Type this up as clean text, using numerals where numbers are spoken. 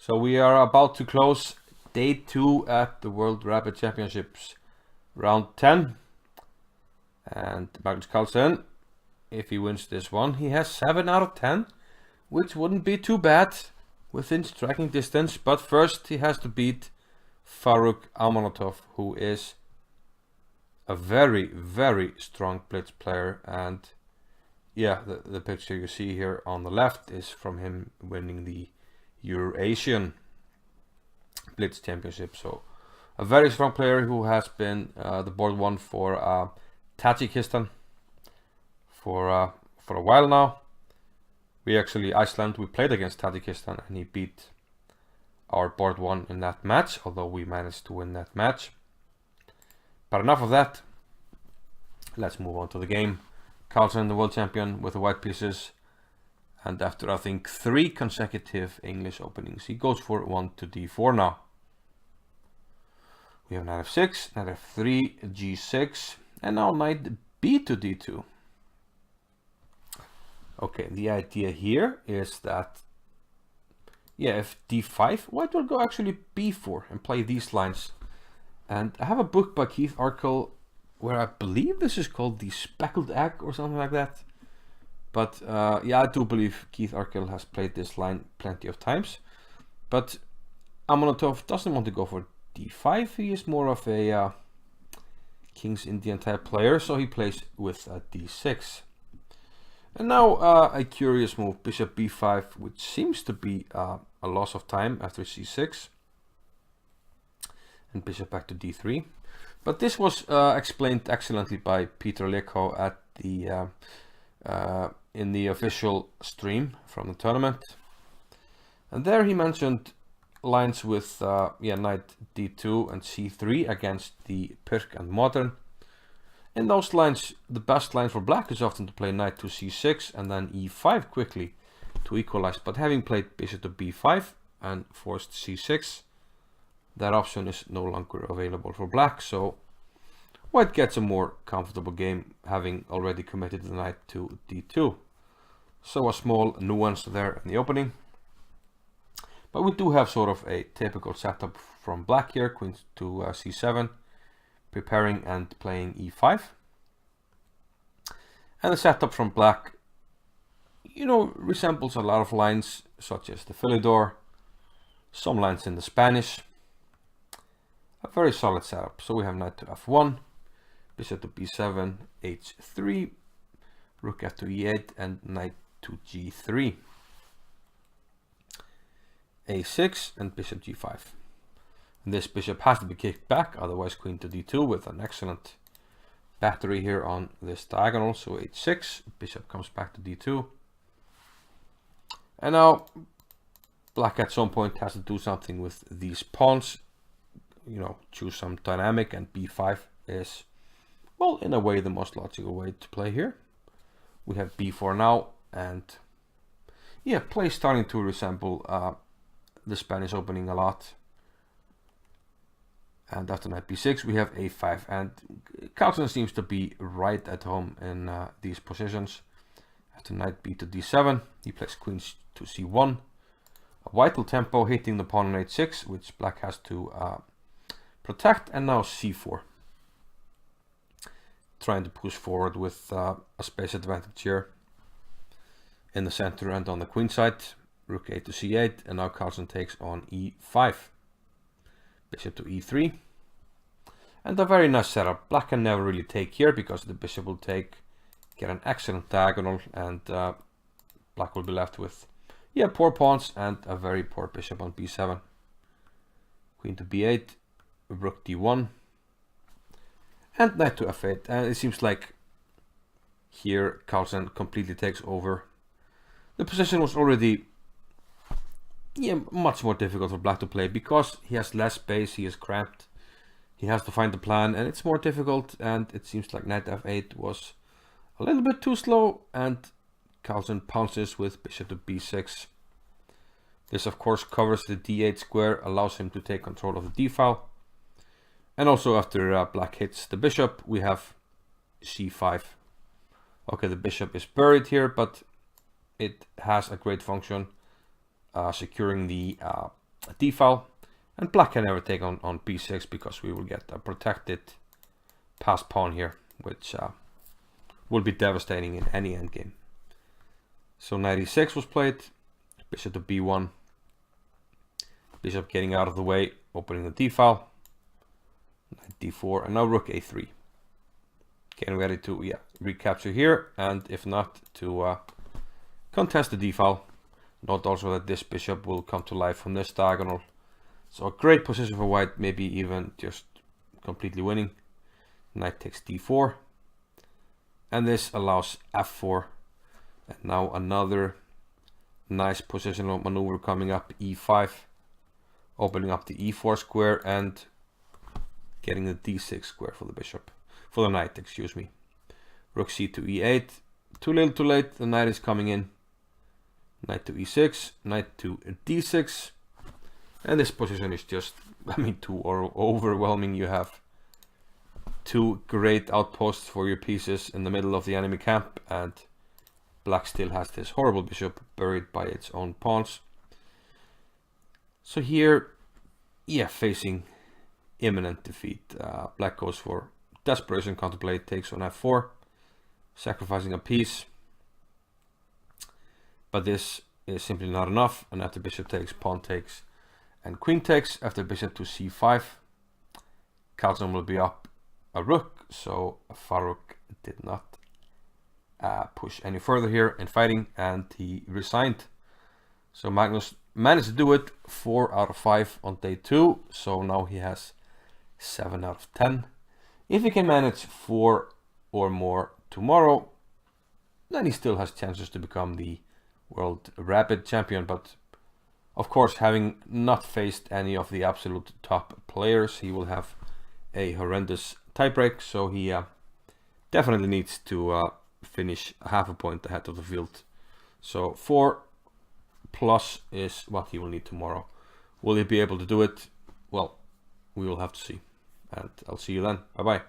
So we are about to close day 2 at the World Rapid Championships, round 10. And Magnus Carlsen, if he wins this one, he has 7 out of 10, which wouldn't be too bad within striking distance. But first he has to beat Farrukh Amonatov, who is a very, very strong blitz player. And yeah, the picture you see here on the left is from him winning the Eurasian Blitz Championship. So a very strong player who has been the board 1 for Tajikistan for a while now. Iceland, we played against Tajikistan and he beat our board 1 in that match, although we managed to win that match. But enough of that, let's move on to the game. Carlsen, the world champion with the white pieces, and after I think 3 consecutive English openings, he goes for 1 to d4 now. We have knight f6, knight f3, g6, and now knight b to d2. Okay, the idea here is that, yeah, if d5, white will go actually b4 and play these lines. And I have a book by Keith Arkell where I believe this is called the speckled egg or something like that. But yeah, I do believe Keith Arkell has played this line plenty of times. But Amonatov doesn't want to go for d5. He is more of a King's Indian type player, so he plays with d6. And now a curious move, bishop b5, which seems to be a loss of time after c6. And bishop back to d3. But this was explained excellently by Peter Leko at the in the official stream from the tournament. And there he mentioned lines with knight d2 and c3 against the Pirk and Modern. In those lines, the best line for black is often to play knight to c6 and then e5 quickly to equalize. But having played bishop to b5 and forced c6, that option is no longer available for black, so white gets a more comfortable game, having already committed the knight to d2. So a small nuance there in the opening. But we do have sort of a typical setup from black here, queen to c7, preparing and playing e5. And the setup from black, you know, resembles a lot of lines, such as the Philidor, some lines in the Spanish. A very solid setup. So we have knight to f1, bishop to b7, h3, rook f to e8, and knight to g3, a6, and bishop g5. And this bishop has to be kicked back, otherwise queen to d2 with an excellent battery here on this diagonal. So h6, bishop comes back to d2. And now black at some point has to do something with these pawns. You know, choose some dynamic, and b5 is, well, in a way the most logical way to play here. We have b4 now, and yeah, play starting to resemble the Spanish opening a lot. And after knight b6 we have a5, and Carlsen seems to be right at home in these positions. After knight b to d7 he plays queen to c1, a vital tempo hitting the pawn on h6, which black has to protect, and now c4. Trying to push forward with a space advantage here in the center and on the queen side. Rook a to c8, and now Carlsen takes on e5. Bishop to e3. And a very nice setup. Black can never really take here because the bishop will get an excellent diagonal, and black will be left with, yeah, poor pawns and a very poor bishop on b7. Queen to b8. Rook d1, and knight to f8, and it seems like here Carlsen completely takes over. The position was already, yeah, much more difficult for black to play because he has less space, he is cramped, he has to find the plan, and it's more difficult. And it seems like knight f8 was a little bit too slow, and Carlsen pounces with bishop to b6. This of course covers the d8 square, allows him to take control of the d file. And also after black hits the bishop, we have c5. Okay, the bishop is buried here, but it has a great function, securing the a d-file, and black can never take on b6 because we will get a protected passed pawn here, which will be devastating in any endgame. So knight e6 was played, bishop to b1, bishop getting out of the way, opening the d-file, knight d4, and now rook a3. Getting ready to recapture here, and if not, to contest the d-file. Note also that this bishop will come to life from this diagonal. So a great position for white, maybe even just completely winning. Knight takes d4, and this allows f4, and now another nice positional maneuver coming up, e5, opening up the e4 square and getting the d6 square for the bishop, for the knight, excuse me. Rook c to e8, too little too late, the knight is coming in. Knight to e6, knight to d6, and this position is just, I mean, too overwhelming. You have two great outposts for your pieces in the middle of the enemy camp, and black still has this horrible bishop buried by its own pawns. So here, facing imminent defeat. Black goes for desperation, contemplate, takes on f4, sacrificing a piece. But this is simply not enough, and after bishop takes, pawn takes, and queen takes, after bishop to c5, Carlsen will be up a rook, so Farrukh did not push any further here in fighting, and he resigned. So Magnus managed to do it 4 out of 5 on day 2, so now he has 7 out of 10. If he can manage 4 or more tomorrow, then he still has chances to become the world rapid champion. But of course, having not faced any of the absolute top players, he will have a horrendous tiebreak, so he definitely needs to finish half a point ahead of the field. So 4 plus is what he will need tomorrow. Will he be able to do it? Well, we will have to see, and I'll see you then. Bye bye.